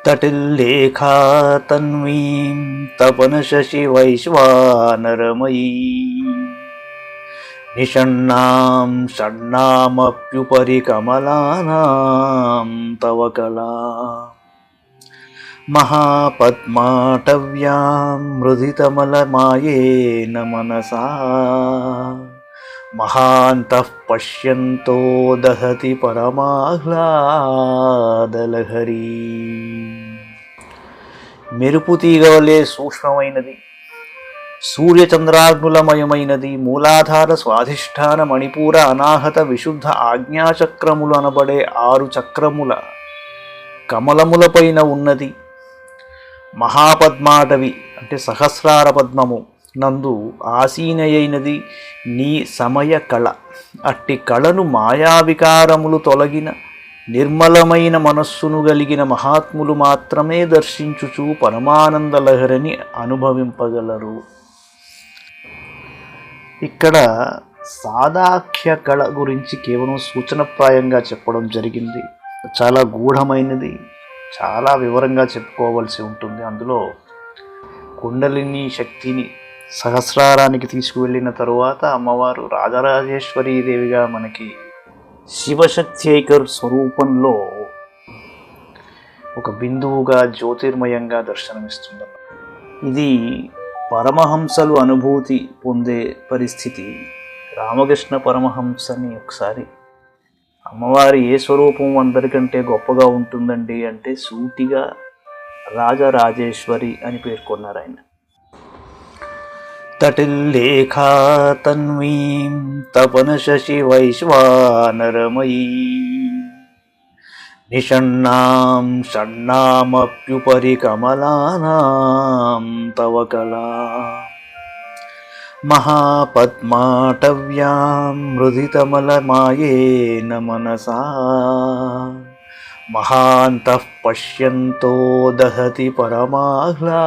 తటిల్లేఖా తన్వీం తపనశశి వైశ్వానరమయీ నిషణ్ణాం షణ్ణామప్యుపరి కమలానాం తవ కళా మహాపద్మాటవ్యాం మృదితమలమాయేన మనసా మహాంతః పశ్యంతో దహతి పరమాహ్లాదలహరీ. మెరుపు తీగవలే సూక్ష్మమైనది, సూర్యచంద్రాగ్నులమయమైనది, మూలాధార స్వాధిష్టాన మణిపూర అనాహత విశుద్ధ ఆజ్ఞాచక్రములు అనబడే 6 చక్రముల కమలములపైన ఉన్నది. మహాపద్మాటవి అంటే సహస్రార పద్మము నందు ఆసీనయైనది నీ సమయ కళ. అట్టి కళను మాయావికారములు తొలగిన నిర్మలమైన మనస్సును కలిగిన మహాత్ములు మాత్రమే దర్శించుచు పరమానంద లహరిని అనుభవింపగలరు. ఇక్కడ సాదాఖ్య కళ గురించి కేవలం సూచనప్రాయంగా చెప్పడం జరిగింది. చాలా గూఢమైనది, చాలా వివరంగా చెప్పుకోవాల్సి ఉంటుంది. అందులో కుండలిని శక్తిని సహస్రారానికి తీసుకువెళ్ళిన తరువాత అమ్మవారు రాజరాజేశ్వరీదేవిగా మనకి శివశక్తి ఐకర్ స్వరూపంలో ఒక బిందువుగా జ్యోతిర్మయంగా దర్శనమిస్తుంది. ఇది పరమహంసలు అనుభూతి పొందే పరిస్థితి. రామకృష్ణ పరమహంసని ఒకసారి అమ్మవారి ఏ స్వరూపం అందరికంటే గొప్పగా ఉంటుందండి అంటే సూటిగా రాజరాజేశ్వరి అని పేర్కొన్నారు ఆయన. తటిల్లేఖా తన్వీం తపనశశి వైశ్వానరమయీ నిషణ్ణాం షణ్ణామప్యుపరి కమలానాం తవ కళా మహాపద్మాటవ్యాం మృదితమలమాయేన మనసా మహాంతః పశ్యంతో దహతి పరమాహ్లాదలహరీ.